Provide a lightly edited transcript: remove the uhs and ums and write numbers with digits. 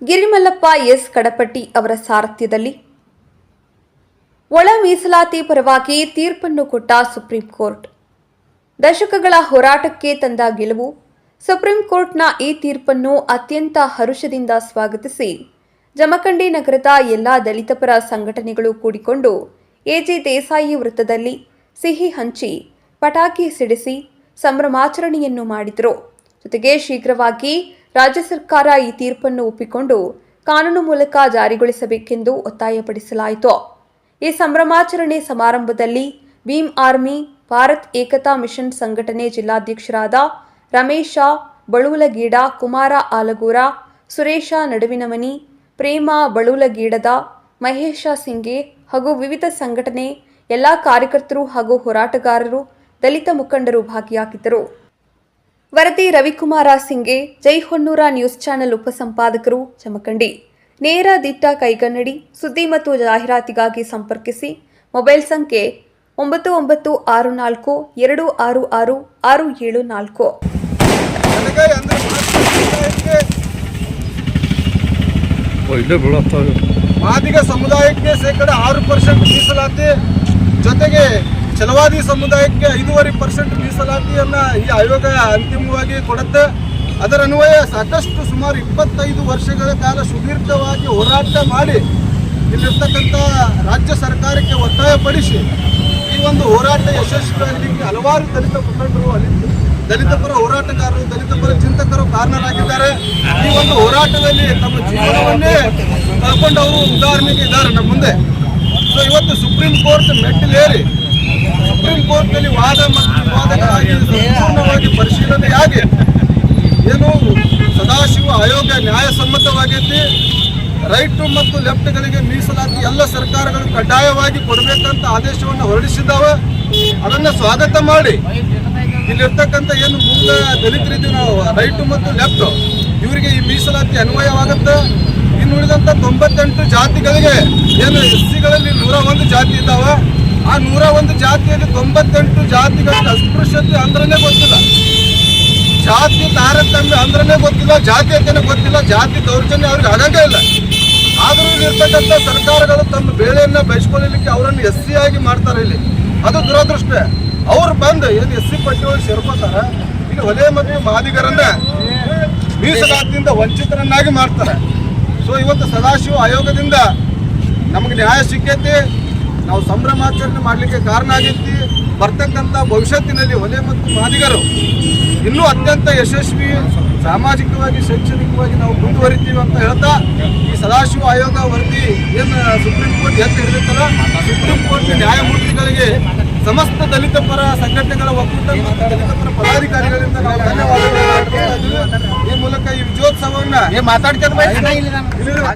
Girimallappa S Kadapatti ಅವರ ಸಾರಥ್ಯದಲ್ಲಿ ಒಳ ಮೀಸಲಾತಿ ಪರವಾಗಿ ತೀರ್ಪನ್ನು ಕೊಟ್ಟ ಸುಪ್ರೀಂ ಕೋರ್ಟ್. ದಶಕಗಳ ಹೋರಾಟಕ್ಕೆ ತಂದ ಗೆಲುವು. ಸುಪ್ರೀಂ ಕೋರ್ಟ್ನ ಈ ತೀರ್ಪನ್ನು ಅತ್ಯಂತ ಹರುಷದಿಂದ ಸ್ವಾಗತಿಸಿ ಜಮಖಂಡಿ ನಗರದ ಎಲ್ಲಾ ದಲಿತ ಪರ ಸಂಘಟನೆಗಳು ಕೂಡಿಕೊಂಡು ಎಜೆ ದೇಸಾಯಿ ವೃತ್ತದಲ್ಲಿ ಸಿಹಿ ಹಂಚಿ ಪಟಾಕಿ ಸಿಡಿಸಿ ಸಂಭ್ರಮಾಚರಣೆಯನ್ನು ಮಾಡಿದರು. ಜೊತೆಗೆ ಶೀಘ್ರವಾಗಿ ರಾಜ್ಯ ಸರ್ಕಾರ ಈ ತೀರ್ಪನ್ನು ಒಪ್ಪಿಕೊಂಡು ಕಾನೂನು ಮೂಲಕ ಜಾರಿಗೊಳಿಸಬೇಕೆಂದು ಒತ್ತಾಯಪಡಿಸಲಾಯಿತು. ಈ ಸಂಭ್ರಮಾಚರಣೆ ಸಮಾರಂಭದಲ್ಲಿ ಭೀಮ್ ಆರ್ಮಿ ಭಾರತ್ ಏಕತಾ ಮಿಷನ್ ಸಂಘಟನೆ ಜಿಲ್ಲಾಧ್ಯಕ್ಷರಾದ ರಮೇಶ ಬಳುವಲಗೀಡ, ಕುಮಾರ ಆಲಗೂರ, ಸುರೇಶ ನಡುವಿನಮನಿ, ಪ್ರೇಮ ಬಳುವಲಗೀಡದ, ಮಹೇಶ ಸಿಂಗೆ ಹಾಗೂ ವಿವಿಧ ಸಂಘಟನೆ ಎಲ್ಲ ಕಾರ್ಯಕರ್ತರು ಹಾಗೂ ಹೋರಾಟಗಾರರು, ದಲಿತ ಮುಖಂಡರು ಭಾಗಿಯಾಗಿದ್ದರು. ವರದಿ ರವಿಕುಮಾರ ಸಿಂಗೆ, ಜೈ ಹೊನ್ನೂರ ನ್ಯೂಸ್ ಚಾನೆಲ್ ಉಪಸಂಪಾದಕರು, ಜಮಖಂಡಿ. ನೇರ ದಿಟ್ಟ ಕೈಗನ್ನಡಿ ಸುದ್ದಿ ಮತ್ತು ಜಾಹೀರಾತಿಗಾಗಿ ಸಂಪರ್ಕಿಸಿ. ಮೊಬೈಲ್ ಸಂಖ್ಯೆ 9964266674. ಮಾದಿಗ ಸಮುದಾಯಕ್ಕೆ ಶೇಕಡ 6% ಮೀಸಲಾತಿ, ಜೊತೆಗೆ ಛಲವಾದಿ ಸಮುದಾಯಕ್ಕೆ 5.5% ಮೀಸಲಾತಿಯನ್ನ ಈ ಆಯೋಗ ಅಂತಿಮವಾಗಿ ಕೊಡುತ್ತೆ. ಅದರ ಅನ್ವಯ ಸಾಕಷ್ಟು ಸುಮಾರು 25 ವರ್ಷಗಳ ಕಾಲ ಸುದೀರ್ಘವಾಗಿ ಹೋರಾಟ ಮಾಡಿ ಇಲ್ಲಿರ್ತಕ್ಕಂಥ ರಾಜ್ಯ ಸರ್ಕಾರಕ್ಕೆ ಒತ್ತಾಯಪಡಿಸಿ ಈ ಒಂದು ಹೋರಾಟ ಯಶಸ್ವಿಯಾಗಲಿಕ್ಕೆ ಹಲವಾರು ದಲಿತ ಮುಖಂಡರು, ದಲಿತ ಪರ ಹೋರಾಟಗಾರರು, ದಲಿತ ಪರ ಚಿಂತಕರು ಕಾರಣರಾಗಿದ್ದಾರೆ. ಈ ಒಂದು ಹೋರಾಟದಲ್ಲಿ ತಮ್ಮ ಜೀವನವನ್ನೇ ಕಳ್ಕೊಂಡವರು ಉದಾಹರಣೆಗೆ ಇದ್ದಾರೆ ನಮ್ಮ ಮುಂದೆ. ಸೊ ಇವತ್ತು ಸುಪ್ರೀಂ ಕೋರ್ಟ್ ಮೆಟ್ಟಿಲೇರಿ ಸುಪ್ರೀಂ ಕೋರ್ಟ್ನಲ್ಲಿ ವಾದ ಮತ್ತು ವಿವಾದಗಳಾಗಿ ಸಂಪೂರ್ಣವಾಗಿ ಪರಿಶೀಲನೆಯಾಗಿ ಏನು ಸದಾಶಿವ ಆಯೋಗ ನ್ಯಾಯಸಮ್ಮತವಾಗೈತಿ. ರೈಟ್ ಮತ್ತು ಲೆಫ್ಟ್ಗಳಿಗೆ ಮೀಸಲಾತಿ ಎಲ್ಲ ಸರ್ಕಾರಗಳು ಕಡ್ಡಾಯವಾಗಿ ಕೊಡಬೇಕಂತ ಆದೇಶವನ್ನು ಹೊರಡಿಸಿದ್ದಾವೆ. ಅದನ್ನು ಸ್ವಾಗತ ಮಾಡಿ ಇಲ್ಲಿರ್ತಕ್ಕಂಥ ಏನು ಮೂಲ ದಲಿತರಿದ್ದೀವಿ ನಾವು, ರೈಟ್ ಮತ್ತು ಲೆಫ್ಟ್, ಇವರಿಗೆ ಈ ಮೀಸಲಾತಿ ಅನ್ವಯವಾಗುತ್ತೆ. ಇನ್ನು ಉಳಿದಂಥ 98 ಜಾತಿಗಳಿಗೆ ಏನು SCಗಳಲ್ಲಿ 101 ಜಾತಿ ಇದ್ದಾವೆ. ಆ 101 ಜಾತಿಯಲ್ಲಿ 98 ಜಾತಿಗಳಿಗೆ ಅಸ್ಪೃಶ್ಯತೆ ಅಂದ್ರೇ ಗೊತ್ತಿಲ್ಲ, ಜಾತಿ ತಾರತಮ್ಯ ಅಂದ್ರೇ ಗೊತ್ತಿಲ್ಲ, ಜಾತೀಯತೆನೇ ಗೊತ್ತಿಲ್ಲ, ಜಾತಿ ದೌರ್ಜನ್ಯ ಅವ್ರಿಗೆ ಆಗಂಗೇ ಇಲ್ಲ. ಆದರೂ ಇಲ್ಲಿರ್ತಕ್ಕಂಥ ಸರ್ಕಾರಗಳು ತಮ್ಮ ಬೇಳೆಯನ್ನು ಬಯಸ್ಕೊಳ್ಳಲಿಕ್ಕೆ ಅವರನ್ನು SC ಆಗಿ ಮಾಡ್ತಾರೆ. ಇಲ್ಲಿ ಅದು ದುರದೃಷ್ಟ. ಅವ್ರು ಬಂದು ಏನು SC ಪಟ್ಟಿಯೊಳಗೆ ಸೇರ್ಕೋತಾರೆ, ಇಲ್ಲಿ ಹೊಲೆ ಮತ್ತು ಮಾದಿಗರನ್ನ ಮೀಸಲಾತಿಯಿಂದ ವಂಚಿತರನ್ನಾಗಿ ಮಾಡ್ತಾರೆ. ಸೊ ಇವತ್ತು ಸದಾಶಿವ ಆಯೋಗದಿಂದ ನಮಗೆ ನ್ಯಾಯ ಸಿಕ್ಕೈತಿ, ನಾವು ಸಂಭ್ರಮಾಚರಣೆ ಮಾಡಲಿಕ್ಕೆ ಕಾರಣ ಆಗೈತಿ. ಬರ್ತಕ್ಕಂಥ ಭವಿಷ್ಯತ್ತಿನಲ್ಲಿ ಹೊಲೆ ಮತ್ತು ಮಾದಿಗರು ಇನ್ನೂ ಅತ್ಯಂತ ಯಶಸ್ವಿ ಸಾಮಾಜಿಕವಾಗಿ, ಶೈಕ್ಷಣಿಕವಾಗಿ ನಾವು ಮುಂದುವರಿತೀವಿ ಅಂತ ಹೇಳ್ತಾ, ಈ ಸದಾಶಿವ ಆಯೋಗ ವರದಿ ಏನು ಸುಪ್ರೀಂ ಕೋರ್ಟ್ ಎತ್ತಿ ಹಿಡಿದಿತ್ತಲ್ಲ, ಸುಪ್ರೀಂ ಕೋರ್ಟ್ ನ್ಯಾಯಮೂರ್ತಿಗಳಿಗೆ ಸಮಸ್ತ ದಲಿತ ಪರ ಸಂಘಟನೆಗಳ ಒಕ್ಕೂಟ ಮತ್ತು ದಲಿತ ಪರ ಪದಾಧಿಕಾರಿಗಳಿಂದ ನಾವು ಧನ್ಯವಾದಗಳು. ಈ ಮೂಲಕ ಈ ವಿಜಯೋತ್ಸವವನ್ನು